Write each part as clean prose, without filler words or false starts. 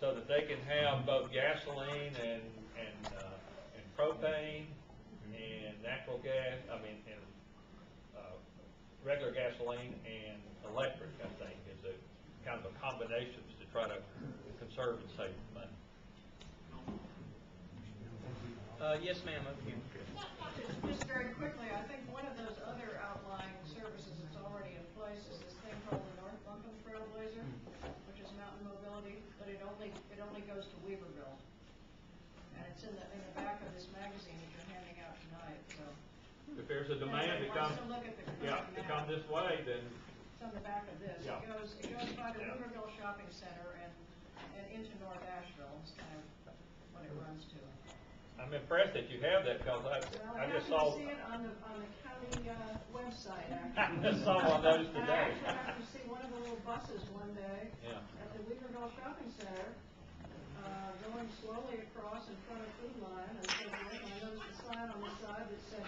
so that they can have both gasoline and propane and natural gas, and regular gasoline and electric, I think, is a kind of a combination to try to conserve and save money. Yes, ma'am, over here. Just very quickly, I think one of those other outlying services that's already in place is this thing called the North Buncombe Trailblazer, which is mountain mobility, but it only goes to Weaverville. And it's in the back of this magazine that you're handing out tonight, so. If there's a demand to come, to come this way, then it's on the back of this. Yeah. It goes by the Weaverville Shopping Center and into North Asheville is kind of what it runs to. I'm impressed that you have that, because I just saw. To see it on the county website, actually. I just saw one of those And I today. actually happened to see one of the little buses one day at the Weaverville Shopping Center, going slowly across in front of Food Line, and so I noticed a sign on the side that said,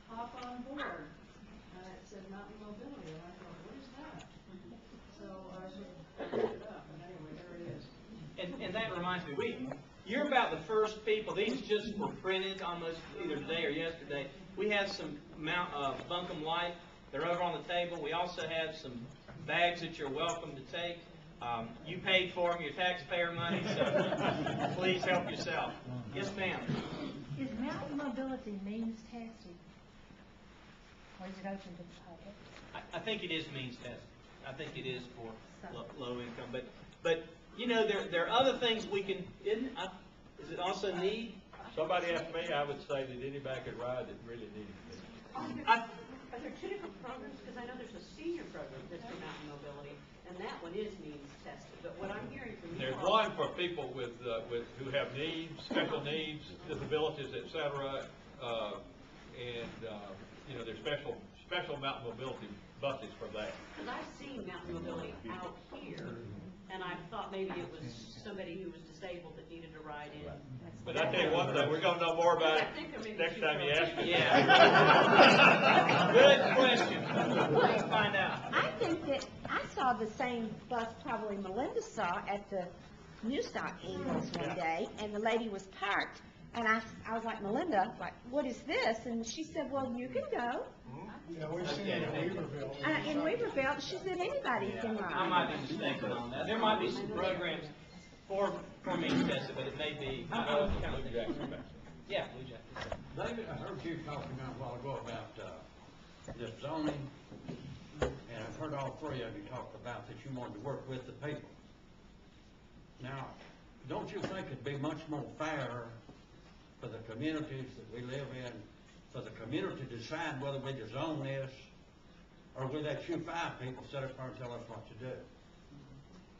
"Hop on board," and it said Mountain Mobility, and I thought, what is that? So I sort of looked it up, and anyway, there it is. And that reminds me, you're about the first people. These just were printed almost either today or yesterday. We have some Buncombe Light. They're over on the table. We also have some bags that you're welcome to take. You paid for them, your taxpayer money, so please help yourself. Yes, ma'am. Is mountain mobility means tested? Or is it open to the public? I think it is means tested. I think it is for low income, but you know, there are other things we can. Is it also need? Somebody asked me, I would say that anybody could ride that really needed it. Are there two different programs? Because I know there's a senior program that's for mountain mobility, and that one is means tested. But what I'm hearing from you, There's one for people with who have needs, special needs, disabilities, etc. You know, there's special mountain mobility buses for that. because I've seen mountain mobility out here, and I thought maybe it was somebody who was disabled that needed to ride in. But I tell you one thing, we're going to know more about it next time you ask me. Yeah. Good question. Let's find out. I think that I saw the same bus probably Melinda saw at the Newstock Eagles one day, and the lady was parked, and I was like, Melinda, like, what is this? And she said, well, you can go. Yeah, we've seen it in Weaverville. In Weaverville, she said anybody can I ride. might be mistaken on that. There might be some programs for means tested, but it may be. Yeah, Blue Jackets. David, I heard you talking a while ago about the zoning, and I've heard all three of you talk about that you wanted to work with the people. Now, don't you think it'd be much more fair for the communities that we live in, for the community to decide whether we just zone this, or we let you five people sit up there and tell us what to do?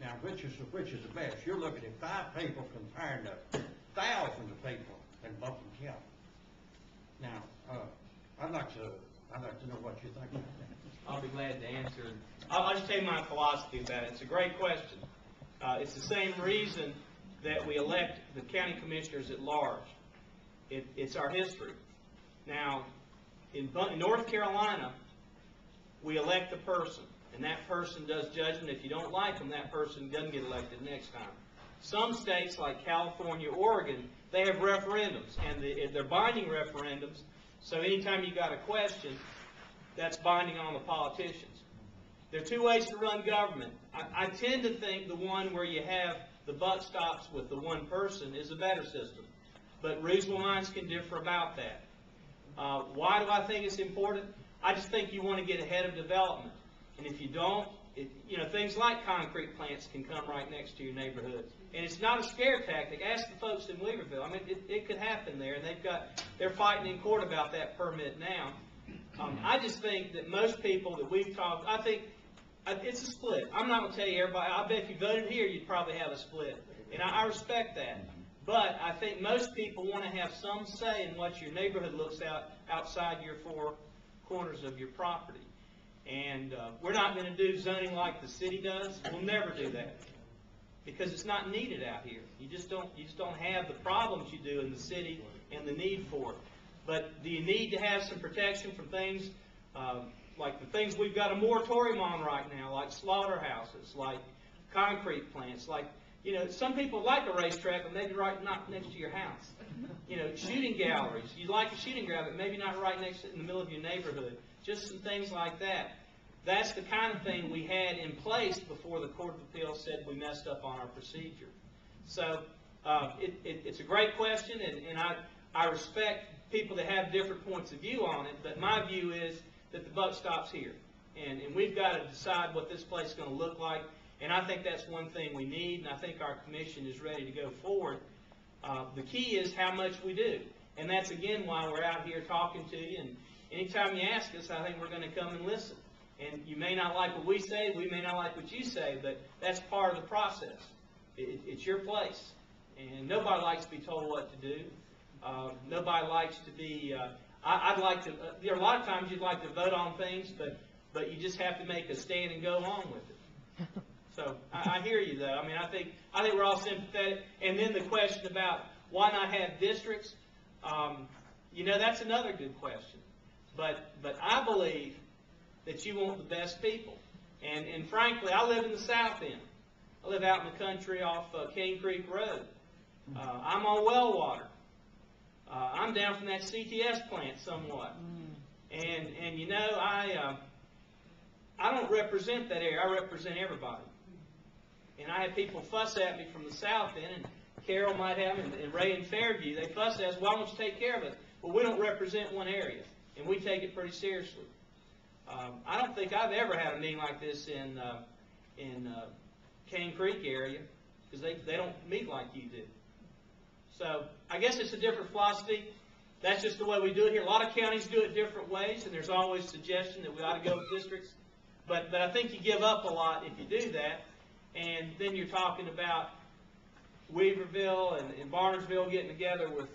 Now, which is the best? You're looking at 5 people compared to thousands of people in Buncombe County. Now, I'd like to know what you think about that. I'll be glad to answer. I'll just tell you my philosophy about it. It's a great question. It's the same reason that we elect the county commissioners at large. It's our history. Now, in North Carolina, we elect a person, and that person does judgment. If you don't like them, that person doesn't get elected next time. Some states, like California, Oregon, they have referendums, and they're binding referendums, so anytime you got a question, that's binding on the politicians. There are 2 ways to run government. I tend to think the one where you have the buck stops with the one person is a better system, but reasonable minds can differ about that. Why do I think it's important? I just think you want to get ahead of development, and if you don't, you know, things like concrete plants can come right next to your neighborhood, and it's not a scare tactic. Ask the folks in Weaverville. I mean, it could happen there, and they're fighting in court about that permit now. I just think that most people that we've talked, I think it's a split. I'm not going to tell you everybody. I bet if you voted here, you'd probably have a split, and I respect that. But I think most people want to have some say in what your neighborhood looks outside your 4 corners of your property. And we're not going to do zoning like the city does. We'll never do that because it's not needed out here. You just don't have the problems you do in the city and the need for it. But do you need to have some protection from things like the things we've got a moratorium on right now, like slaughterhouses, like concrete plants, like, you know, some people like a racetrack, but maybe not next to your house. You know, shooting galleries, you like a shooting gallery, but maybe not right next to, in the middle of your neighborhood. Just some things like that. That's the kind of thing we had in place before the Court of Appeals said we messed up on our procedure. So it's a great question, and I respect people that have different points of view on it, but my view is that the buck stops here. And we've got to decide what this place is going to look like, and I think that's one thing we need, and I think our commission is ready to go forward. The key is how much we do, and that's again why we're out here talking to you, and anytime you ask us, I think we're going to come and listen. And you may not like what we say, we may not like what you say, but that's part of the process. It's your place, and nobody likes to be told what to do. Nobody likes to be, I'd like to, there are a lot of times you'd like to vote on things, but you just have to make a stand and go along with it. So I hear you, though. I mean, I think we're all sympathetic. And then the question about why not have districts, you know, that's another good question. But I believe that you want the best people. And frankly, I live in the South End. I live out in the country off Cane Creek Road. I'm on well water. I'm down from that CTS plant somewhat. And you know, I don't represent that area. I represent everybody. And I have people fuss at me from the South End, and Carol might have, and Ray in Fairview. They fuss at us, why don't you take care of it? Well, we don't represent one area, and we take it pretty seriously. I don't think I've ever had a meeting like this in Cane Creek area, because they don't meet like you do. So I guess it's a different philosophy. That's just the way we do it here. A lot of counties do it different ways, and there's always suggestion that we ought to go with districts. But I think you give up a lot if you do that, and then you're talking about Weaverville and Barnesville getting together with